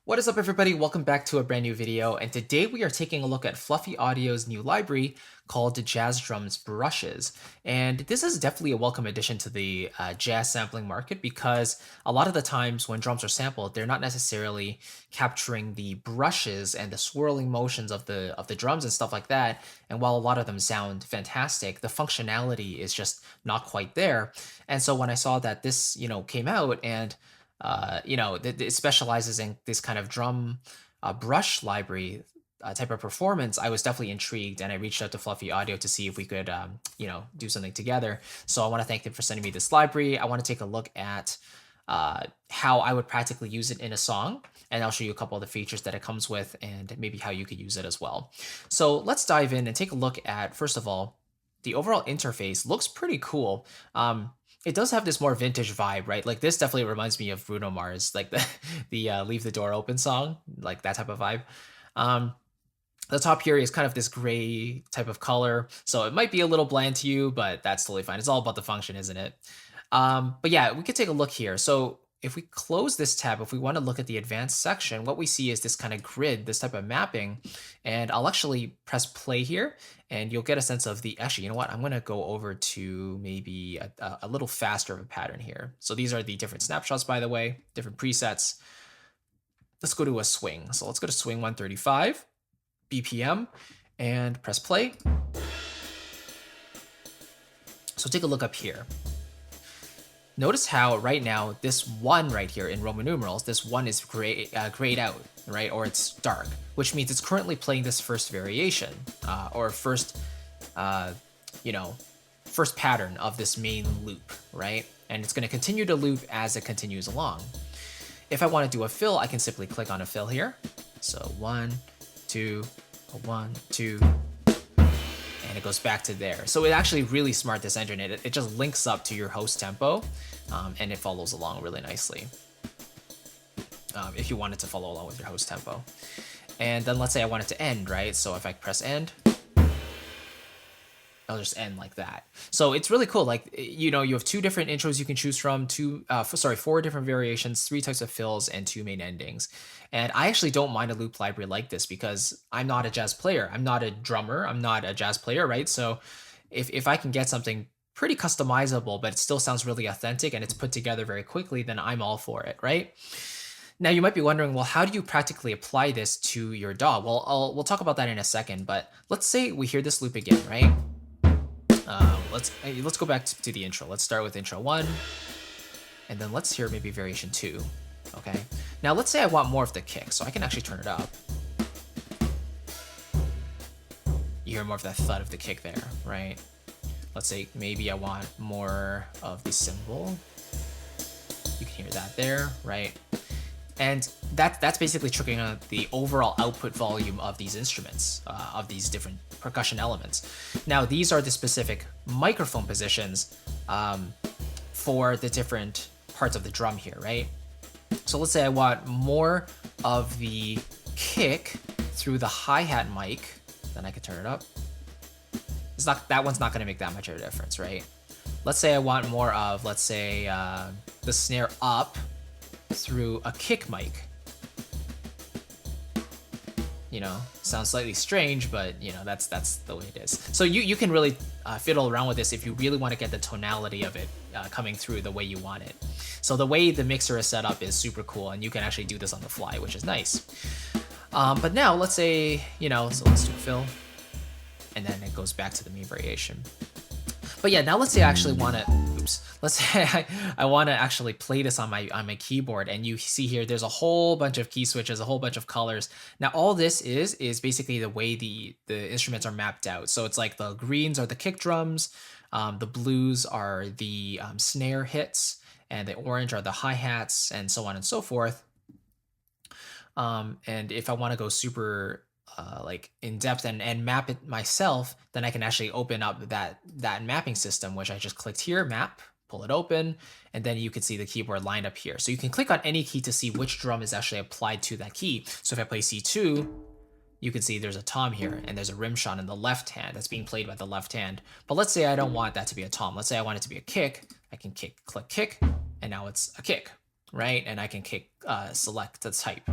What is up, everybody? Welcome back to a brand new video, and today we are taking a look at Fluffy Audio's new library called the Jazz Drums Brushes. And this is definitely a welcome addition to the jazz sampling market because a lot of the times when drums are sampled, they're not necessarily capturing the brushes and the swirling motions of the drums and stuff like that. And while a lot of them sound fantastic, the functionality is just not quite there. And so when I saw that this, came out and it specializes in this kind of drum brush library type of performance. I was definitely intrigued, and I reached out to Fluffy Audio to see if we could, do something together. So I want to thank them for sending me this library. I want to take a look at how I would practically use it in a song, and I'll show you a couple of the features that it comes with, and maybe how you could use it as well. So let's dive in and take a look at, first of all, the overall interface looks pretty cool. It does have this more vintage vibe, right? Like this definitely reminds me of Bruno Mars, like the "Leave the Door Open" song, like that type of vibe. Um, the top here is kind of this gray type of color, so it might be a little bland to you, but that's totally fine. It's all about the function, isn't it? But yeah, we could take a look here. So if we close this tab, if we want to look at the advanced section, what we see is this kind of grid, this type of mapping. And I'll actually press play here and you'll get a sense of the, actually, you know what? I'm going to go over to maybe a little faster of a pattern here. So these are the different snapshots, by the way, different presets. Let's go to a swing. So let's go to swing 135 BPM and press play. So take a look up here. Notice how right now this one right here in Roman numerals, this one is grayed out, right? Or it's dark, which means it's currently playing this first variation or first, first pattern of this main loop, right? And it's going to continue to loop as it continues along. If I want to do a fill, I can simply click on a fill here. So 1, 2, 1, 2, and it goes back to there. So it's actually really smart, this engine. It just links up to your host tempo, and it follows along really nicely. If you wanted to follow along with your host tempo. And then let's say I want it to end, right? So if I press end, it'll just end like that. So it's really cool. Like, you have 2 different intros you can choose from, 4 different variations, 3 types of fills, and 2 main endings. And I actually don't mind a loop library like this because I'm not a jazz player. I'm not a drummer. I'm not a jazz player, right? So if I can get something pretty customizable, but it still sounds really authentic and it's put together very quickly, then I'm all for it, right? Now you might be wondering, well, how do you practically apply this to your DAW? Well, we'll talk about that in a second, but let's say we hear this loop again, right? Let's go back to the intro. Let's start with intro 1, and then let's hear maybe variation 2. Okay. Now let's say I want more of the kick, so I can actually turn it up. You hear more of that thud of the kick there, right? Let's say maybe I want more of the cymbal. You can hear that there, right? And that's basically triggering on the overall output volume of these instruments, of these different percussion elements. Now, these are the specific microphone positions for the different parts of the drum here, right? So let's say I want more of the kick through the hi-hat mic, then I could turn it up. That one's not going to make that much of a difference, right? Let's say I want more of, let's say, the snare up through a kick mic. Sounds slightly strange, but that's the way it is. So you can really fiddle around with this if you really want to get the tonality of it coming through the way you want it. So the way the mixer is set up is super cool, and you can actually do this on the fly, which is nice. But now let's say, so let's do a fill, and then it goes back to the main variation. But yeah, now let's say I actually want to, let's say I want to actually play this on my keyboard, and you see here, there's a whole bunch of key switches, a whole bunch of colors. Now all this is basically the way the instruments are mapped out. So it's like the greens are the kick drums, the blues are the snare hits, and the orange are the hi-hats, and so on and so forth. And if I want to go super like in depth and map it myself, then I can actually open up that mapping system, which I just clicked here, map, pull it open, and then you can see the keyboard lined up here. So you can click on any key to see which drum is actually applied to that key. So if I play C2, you can see there's a tom here, and there's a rim shot in the left hand that's being played by the left hand. But let's say I don't want that to be a tom. Let's say I want it to be a kick. I can click kick, and now it's a kick, right? And I can select the type.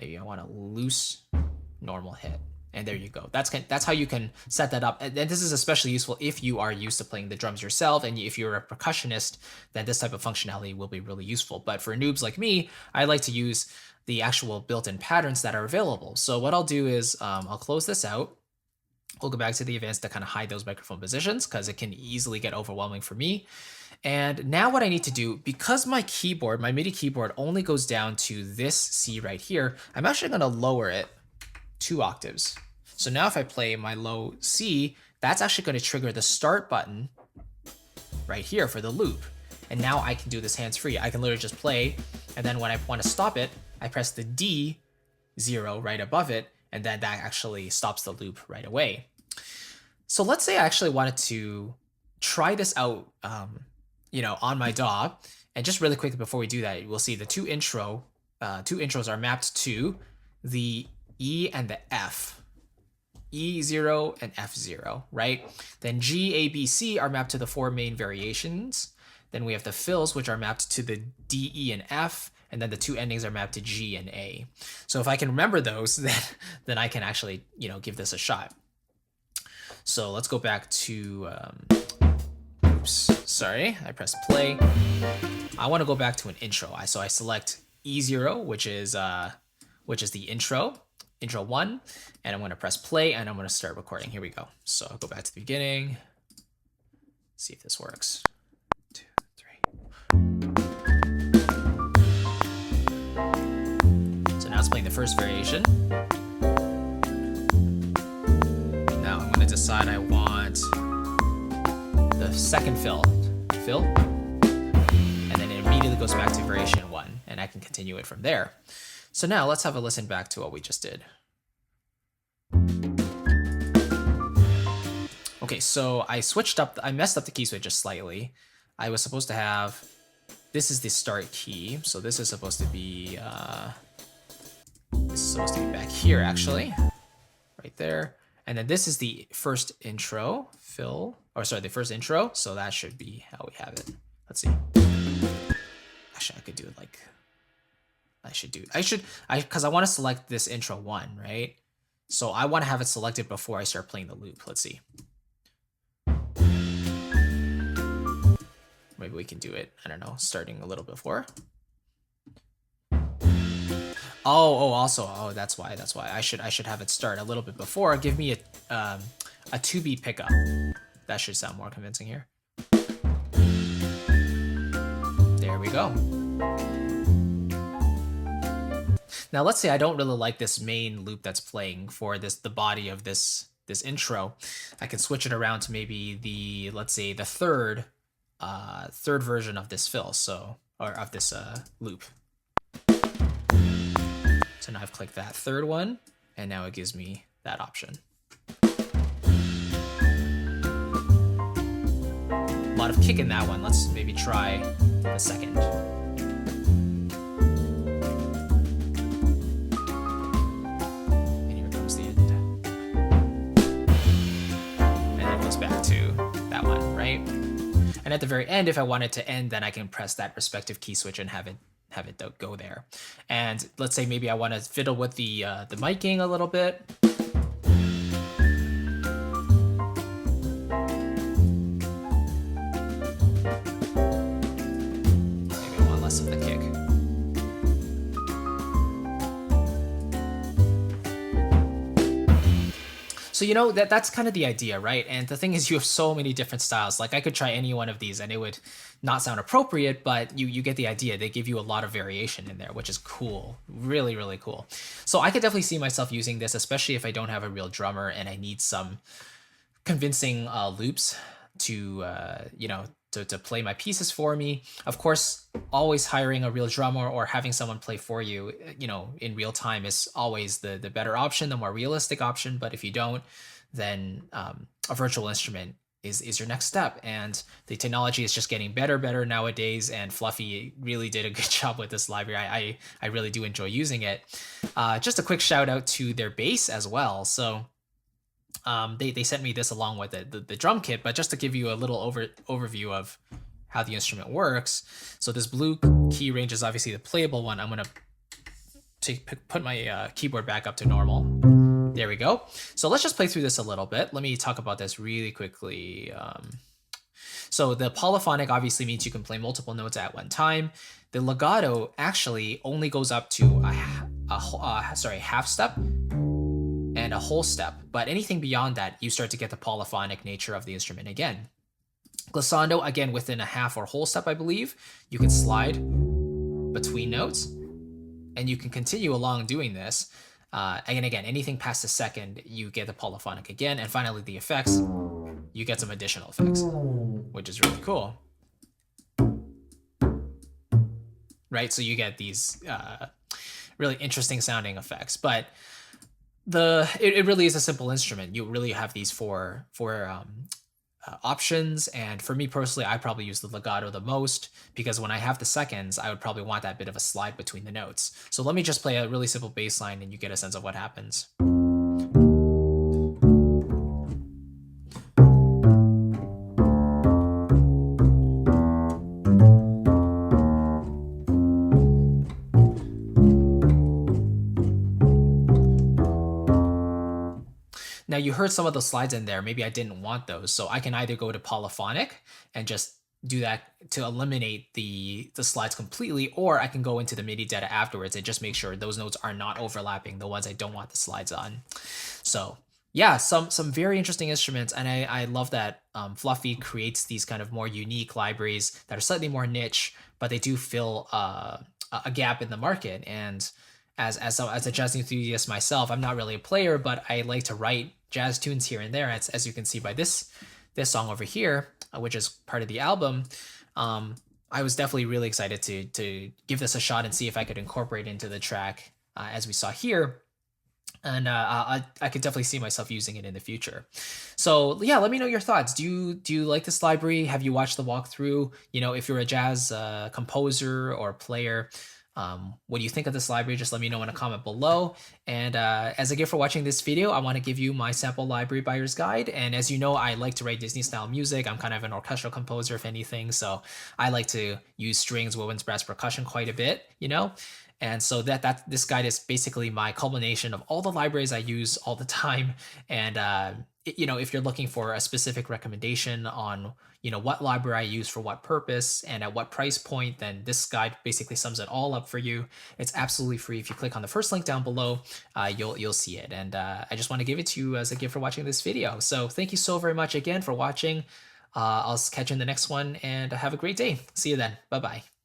Maybe I want a loose normal hit. And there you go. That's how you can set that up. And this is especially useful if you are used to playing the drums yourself, and if you're a percussionist, then this type of functionality will be really useful. But for noobs like me, I like to use the actual built-in patterns that are available. So what I'll do is I'll close this out. We'll go back to the advanced to kind of hide those microphone positions because it can easily get overwhelming for me. And now what I need to do, because my keyboard, my MIDI keyboard only goes down to this C right here, I'm actually going to lower it 2 octaves. So now if I play my low C, that's actually going to trigger the start button right here for the loop. And now I can do this hands-free. I can literally just play, and then when I want to stop it, I press the D0 right above it, and then that actually stops the loop right away. So let's say I actually wanted to try this out, on my DAW. And just really quickly before we do that, we'll see the two intros are mapped to the E and the F. E0 and F0, right? Then G, A, B, C are mapped to the 4 main variations. Then we have the fills, which are mapped to the D, E, and F. And then the 2 endings are mapped to G and A. So if I can remember those, then I can actually, give this a shot. So let's go back to, oops, sorry, I pressed play. I want to go back to an intro. So I select E0, which is the intro 1, and I'm going to press play, and I'm going to start recording. Here we go. So I'll go back to the beginning, see if this works. 2, 3. So now it's playing the first variation. Now I'm going to decide I want the second fill, and then it immediately goes back to variation 1, and I can continue it from there. So now let's have a listen back to what we just did. Okay, so I messed up the key switch just slightly. I was supposed to have, this is the start key, so this is supposed to be back here actually, right there. And then this is the first intro, the first intro, so that should be how we have it. Let's see. Actually, I could do it like, because I want to select this intro 1, right? So I want to have it selected before I start playing the loop. Let's see. Maybe we can do it, I don't know, starting a little before. Oh, that's why. I should have it start a little bit before. Give me a 2-beat pickup. That should sound more convincing here. There we go. Now let's say I don't really like this main loop that's playing for the body of this intro. I can switch it around to maybe let's say the third version of this fill, or of this loop. So now I've clicked that third one, and now it gives me that option. A lot of kick in that one. Let's maybe try the second. And here comes the end. And it goes back to that one, right? And at the very end, if I want it to end, then I can press that respective key switch and have it go there. And let's say maybe I want to fiddle with the miking a little bit. Maybe I want less of the kick. So that's kind of the idea, right? And the thing is, you have so many different styles. Like I could try any one of these and it would not sound appropriate, but you get the idea. They give you a lot of variation in there, which is cool. Really, really cool. So I could definitely see myself using this, especially if I don't have a real drummer and I need some convincing loops to play my pieces for me. Of course, always hiring a real drummer or having someone play for you, in real time is always the better option, the more realistic option. But if you don't, then a virtual instrument is your next step. And the technology is just getting better nowadays. And Fluffy really did a good job with this library. I really do enjoy using it. Just a quick shout out to their bass as well. So they sent me this along with the drum kit, but just to give you a little overview of how the instrument works. So this blue key range is obviously the playable one. I'm going to put my keyboard back up to normal. There we go. So let's just play through this a little bit. Let me talk about this really quickly. So the polyphonic obviously means you can play multiple notes at one time. The legato actually only goes up to half step and a whole step. But anything beyond that, you start to get the polyphonic nature of the instrument again. Glissando, again, within a half or whole step, I believe, you can slide between notes, and you can continue along doing this. And again, anything past the second, you get the polyphonic again. And finally, the effects, you get some additional effects, which is really cool. Right? So you get these really interesting sounding effects. But it really is a simple instrument. You really have these four options, and for me personally, I probably use the legato the most, because when I have the seconds, I would probably want that bit of a slide between the notes. So let me just play a really simple bass line and you get a sense of what happens. Now you heard some of the slides in there. Maybe I didn't want those. So I can either go to polyphonic and just do that to eliminate the slides completely, or I can go into the MIDI data afterwards and just make sure those notes are not overlapping the ones I don't want the slides on. So yeah, some very interesting instruments. And I love that Fluffy creates these kind of more unique libraries that are slightly more niche, but they do fill a gap in the market. And as a jazz enthusiast myself, I'm not really a player, but I like to write jazz tunes here and there. As you can see by this song over here, which is part of the album, I was definitely really excited to give this a shot and see if I could incorporate into the track, as we saw here. And I could definitely see myself using it in the future. So yeah, let me know your thoughts. Do you like this library? Have you watched the walkthrough? You know, if you're a jazz composer or player, what do you think of this library? Just let me know in a comment below. And as a gift for watching this video, I want to give you my sample library buyer's guide. And as you know, I like to write Disney style music. I'm kind of an orchestral composer, if anything. So I like to use strings, woodwinds, brass, percussion quite a bit, you know? And so this guide is basically my culmination of all the libraries I use all the time. And you know, if you're looking for a specific recommendation on, you know, what library I use for what purpose and at what price point, then this guide basically sums it all up for you. It's absolutely free. If you click on the first link down below, you'll see it. And I just want to give it to you as a gift for watching this video. So thank you so very much again for watching. I'll catch you in the next one, and have a great day. See you then. Bye-bye.